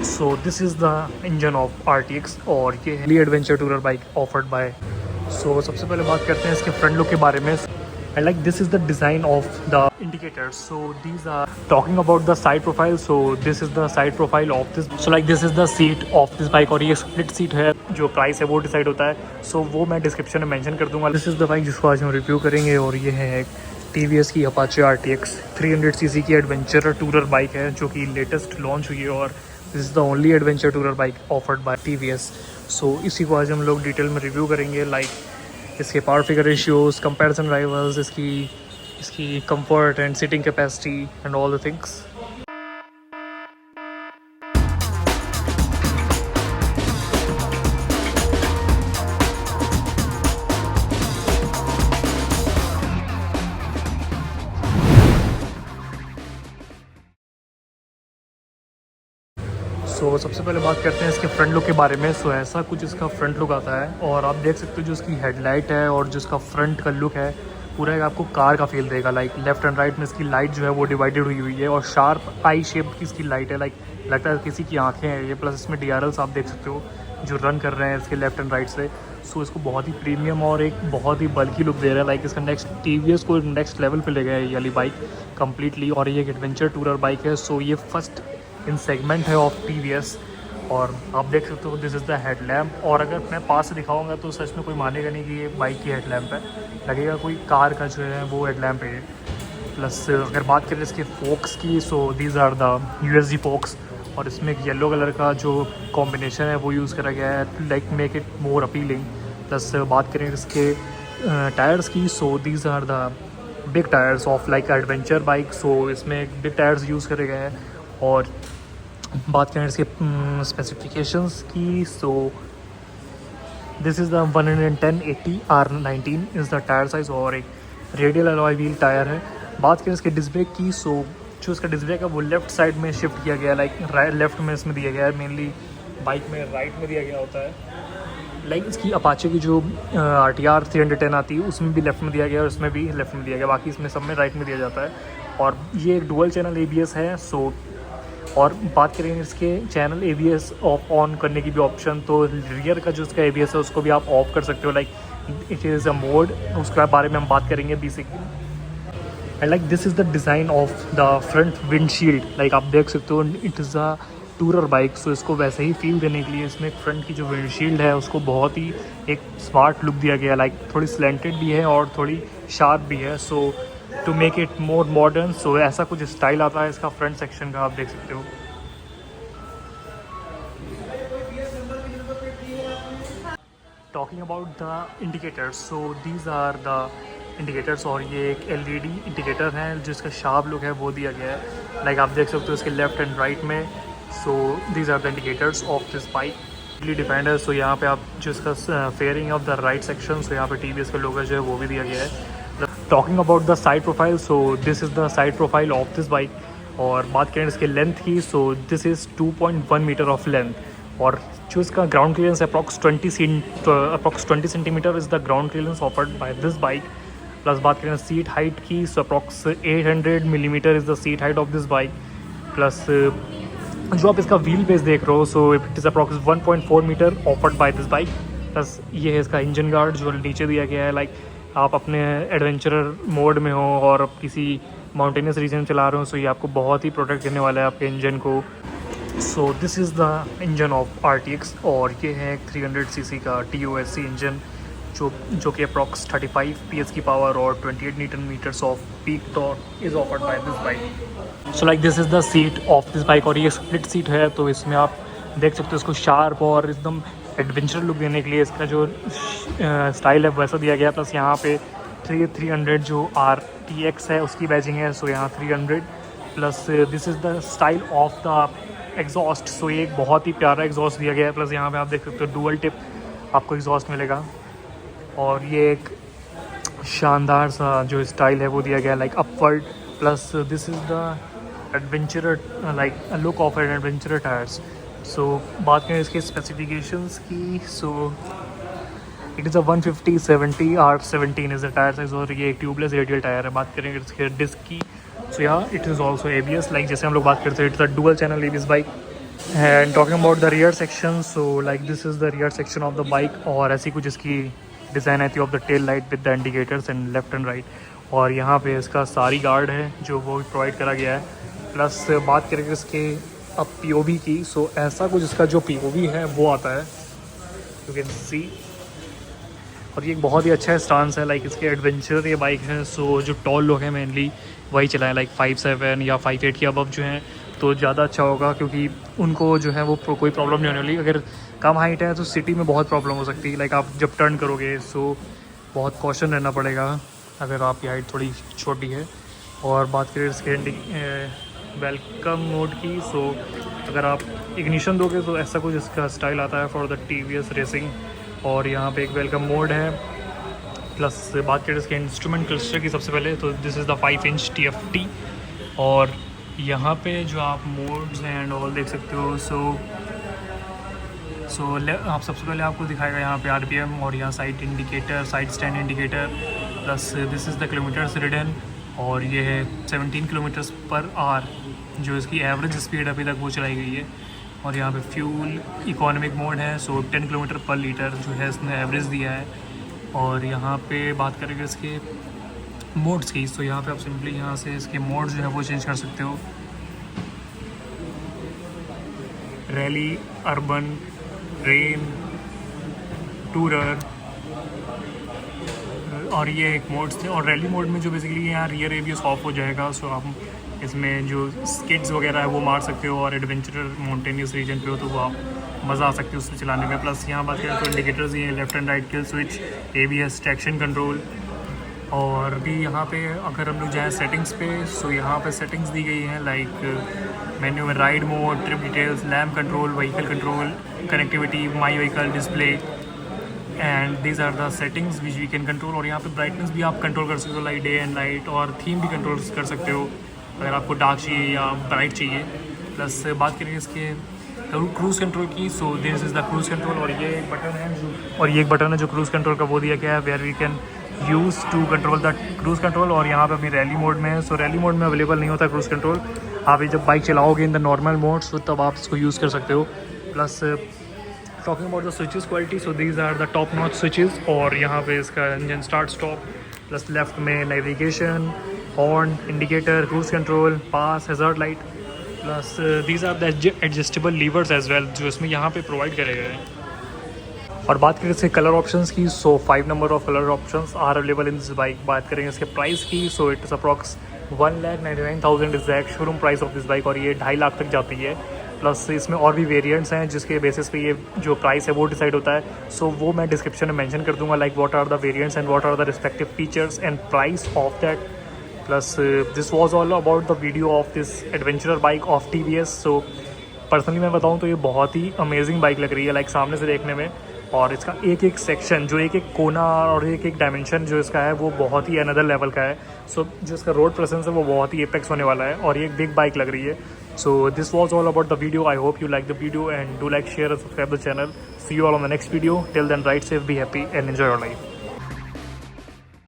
So this is the engine of RTX और ये है adventure tourer bike offered by. So सबसे पहले बात करते हैं इसके फ्रंट लुक के बारे में। I like this is the design of the indicators. So these are talking about the side profile. So this is the side profile of this. So like this is the seat of this bike और ये split seat है, जो price है वो decide होता है। So वो मैं डिस्क्रिप्शन में मेंशन कर दूंगा। This is the बाइक जिसको आज हम रिव्यू करेंगे और ये है एक TVS की Apache RTX 300cc की एडवेंचर टूरर बाइक है, जो कि लेटेस्ट लॉन्च हुई है और this is the only adventure tourer bike offered bye TVS। सो इसी को आज हम लोग डिटेल में रिव्यू करेंगे, लाइक इसके power figure ratios, comparison rivals, इसकी इसकी comfort and sitting capacity and all the things. So सबसे पहले बात करते हैं इसके फ्रंट लुक के बारे में। सो ऐसा कुछ इसका फ्रंट लुक आता है और आप देख सकते हो जो इसकी हेडलाइट है और जो इसका फ्रंट का लुक है पूरा एक आपको कार का फील देगा। लाइक लेफ्ट एंड राइट में इसकी लाइट जो है वो डिवाइडेड हुई है और शार्प आई शेप की इसकी लाइट है, लाइक लगता है किसी की आंखें हैं ये। प्लस इसमें DRLs आप देख सकते हो जो रन कर रहे हैं इसके लेफ्ट एंड राइट से। सो इसको बहुत ही प्रीमियम और एक बहुत ही बल्कि लुक दे रहा है। लाइक इसका नेक्स्ट TVS को नेक्स्ट लेवल पे ले गया है ये वाली बाइक कम्प्लीटली। और ये एक एडवेंचर टूरर बाइक है, सो ये फर्स्ट इन सेगमेंट है ऑफ TVS। और आप देख सकते हो दिस इज़ द हेडलैम्प, और अगर मैं पास से दिखाऊंगा तो सच में कोई मानेगा नहीं कि ये बाइक की हेडलैम्प है, लगेगा कोई कार का जो है वो हेडलैम्प है। प्लस अगर बात करें इसके फोक्स की, so these are the USD folks और इसमें एक येलो कलर का जो कॉम्बिनेशन है वो यूज़ करा गया है, like make it more appealing. Plus बात करें इसके टायर्स की, so these are the big tyres of like adventure bike. So इसमें बिग टायर्स यूज़ करे गए हैं। और बात करें इसके स्पेसिफिकेशंस की, so this is the 110/80 R19 is the tyre size और एक रेडियल अलॉय व्हील टायर है। बात करें इसके डिस्क ब्रेक की, सो जो इसका डिस्क ब्रेक है वो लेफ़्ट साइड में शिफ्ट किया गया है, लाइक लेफ़्ट में इसमें दिया गया है। मेनली बाइक में राइट में दिया गया होता है। लाइक इसकी अपाचे की जो RTR 310 आती है उसमें भी लेफ़्ट में दिया गया है और उसमें भी लेफ़्ट में दिया गया, बाकी इसमें सब में राइट में दिया जाता है। और ये एक डुअल चैनल ABS है। सो और बात करें इसके चैनल ABS ऑन करने की भी ऑप्शन, तो रियर का जो इसका ABS है उसको भी आप ऑफ कर सकते हो, like it is a mode, उसके बारे में हम बात करेंगे basically. And like this is the design of the front windshield, like आप देख सकते हो it is a tourer bike. So इसको वैसे ही फील देने के लिए इसमें फ्रंट की जो विंडशील्ड है उसको बहुत ही एक स्मार्ट लुक दिया गया, लाइक थोड़ी स्लेंटेड भी है और थोड़ी शार्प भी है। So to make it more modern, so ऐसा कुछ स्टाइल आता है इसका फ्रंट सेक्शन का, आप देख सकते हो। Talking about the indicators, so these are the indicators और ये एक LED इंडिकेटर है जिसका शार्प लुक है वो दिया गया है, लाइक आप देख सकते हो इसके लेफ्ट एंड राइट में। So these are the indicators of this bike defined है। सो यहाँ पे आप जो इसका fairing of the right section, so यहाँ पे TVS का लोगो जो है वो भी दिया गया है। Talking about the side profile, so this is the side profile of this bike. और बात करें इसके लेंथ की, so this is 2.1 metre of length और जो इसका ground clearance approx 20 centimetre is the ground clearance offered by this bike. Plus बात करें सीट हाइट की, so approx 800 millimetre is the seat height of this bike. Plus जो आप इसका wheel base देख रहे हो, so it is approx 1.4 meter offered by this bike. Plus ये है इसका इंजन गार्ड जो नीचे दिया गया है, लाइक आप अपने एडवेंचरर मोड में हो और आप किसी माउंटेनियस रीजन चला रहे हो, सो ये आपको बहुत ही प्रोटेक्ट करने वाला है आपके इंजन को। सो this is the engine of RTX और ये है 300cc का TOSC इंजन जो कि अप्रॉक्स 35 PS की पावर और 28 newton meters of peak torque is offered by this bike. So like this is the seat of this bike और ये स्प्लिट सीट है, तो इसमें आप देख सकते हो इसको शार्प और एकदम एडवेंचर लुक देने के लिए इसका जो स्टाइल है वैसा दिया गया। प्लस यहाँ पे 300 जो RTX है उसकी बैजिंग है, सो यहाँ 300। Plus this is the style of the exhaust, so ये एक बहुत ही प्यारा एग्जॉस्ट दिया गया है। प्लस यहाँ पे आप देख सकते हो डुअल टिप आपको एग्जॉस्ट मिलेगा और ये एक शानदार सा जो स्टाइल है वो दिया गया है, like upward. Plus this is the adventurer, like look of an adventurer tyres. So बात करें इसके स्पेसिफिकेशंस की, so it is a 150/70 R17 is the tyre size और ये एक ट्यूबलेस रेडियल टायर है। बात करेंगे इसके डिस्क की, सो यहाँ it is also ABS, like जैसे हम लोग बात करते हैं it's a dual channel ABS bike. And talking about the rear section, so like this is the rear section of the bike, और ऐसी कुछ इसकी डिज़ाइन आती है of the tail light with the indicators and left and right. और यहाँ पे इसका सारी गार्ड है जो वो प्रोवाइड करा गया है। प्लस बात करेंगे इसके अब POV की, सो ऐसा कुछ इसका जो POV है वो आता है, यू कैन सी। और ये एक बहुत ही अच्छा स्टांस है, लाइक इसके एडवेंचर ये बाइक है। सो जो टॉल लोग हैं मेनली वही चलाएं, लाइक 5'7" या 5'8" के अबव जो हैं तो ज़्यादा अच्छा होगा, क्योंकि उनको जो है वो कोई प्रॉब्लम नहीं होने वाली। अगर कम हाइट है तो सिटी में बहुत प्रॉब्लम हो सकती है, लाइक आप जब टर्न करोगे, सो बहुत कॉशन रहना पड़ेगा अगर आपकी हाइट थोड़ी छोटी है। और बात करें इसके वेलकम मोड की, सो अगर आप इग्निशन दोगे तो ऐसा कुछ इसका स्टाइल आता है फॉर द TVS रेसिंग। और यहाँ पे एक वेलकम मोड है। प्लस बात करें इसके इंस्ट्रूमेंट क्लस्टर की सबसे पहले, तो दिस इज़ द 5" TFT। और यहाँ पे जो आप मोड्स एंड ऑल देख सकते हो, सो आप सबसे पहले आपको दिखाएगा यहाँ पे RPM, और यहाँ side indicator, side stand indicator. Plus this is the kilometres ridden, और ये है 17 किलोमीटर्स पर आवर जो इसकी एवरेज स्पीड अभी तक वो चलाई गई है। और यहाँ पे फ्यूल इकोनॉमिक मोड है, सो 10 किलोमीटर पर लीटर जो है इसने एवरेज दिया है। और यहाँ पे बात करेंगे इसके मोड्स की, सो यहाँ पे आप सिंपली यहाँ से इसके मोड जो है वो चेंज कर सकते हो, रैली, अर्बन, रेन, टूरर, और ये एक मोड्स थे। और रैली मोड में जो बेसिकली यहाँ रियर ABS ऑफ हो जाएगा, सो आप इसमें जो स्किड्स वगैरह है वो मार सकते हो, और एडवेंचरर माउंटेनियस रीजन पे हो तो वो आप मज़ा आ सकती है उससे चलाने में। प्लस यहाँ बात करें तो इंडिकेटर्स ये left and right kill switch, ABS, traction control. और भी यहाँ पे अगर हम लोग जाएँ सेटिंग्स पे, सो यहाँ पे सेटिंग्स दी गई हैं, लाइक मेन्यू में ride mode, trip details, lamp control, vehicle control, connectivity, my vehicle, display, and these are the settings which we can control. और यहाँ पे ब्राइटनेस भी आप कंट्रोल कर सकते हो, लाइक डे एंड नाइट, और थीम भी कंट्रोल कर सकते हो अगर आपको डार्क चाहिए या ब्राइट चाहिए। प्लस बात करेंगे इसके क्रूज़ कंट्रोल की, so this is the cruise control. और ये एक बटन है जो क्रूज़ कंट्रोल का वो दिया गया है, where we can use to control the cruise control. और यहाँ पे अभी रैली मोड में है, सो रैली मोड में अवेलेबल नहीं होता क्रूज़ कंट्रोल। आप ये जब बाइक चलाओगे in the normal mode, so तब आप इसको यूज़ कर सकते हो। Plus talking about the switches quality, so these are the top notch switches. और यहाँ पे इसका engine start stop, plus left में navigation, horn, indicator, cruise control, pass, hazard light. Plus these are the adjustable levers as well जो इसमें यहाँ पे provide करे गए हैं। और बात करें इसके कलर ऑप्शंस की, so 5 number of colour options are available in this bike. बात करेंगे इसके प्राइस की, so it is approx 1,99,000 is the ex showroom price of this bike, और ये 2.5 लाख तक जाती है। प्लस इसमें और भी वेरिएंट्स हैं जिसके बेसिस पे ये जो प्राइस है वो डिसाइड होता है, सो वो मैं डिस्क्रिप्शन में मेंशन कर दूंगा, like what are the variants and what are the respective features and price of that. Plus this was all about the video of this adventurer bike of TVS। So personally मैं बताऊं तो ये बहुत ही amazing bike लग रही है, like सामने से देखने में। और इसका एक एक सेक्शन, जो एक एक कोना और एक एक डायमेंशन जो इसका है वो बहुत ही अनदर लेवल का है। सो जो इसका रोड प्रेजेंस है वो बहुत ही एपेक्स होने वाला है, और ये एक बिग बाइक लग रही है। So this was all about the video. I hope you like the video and do like, share and subscribe the channel. See you all on the next video. Till then, ride safe, be happy and enjoy your life.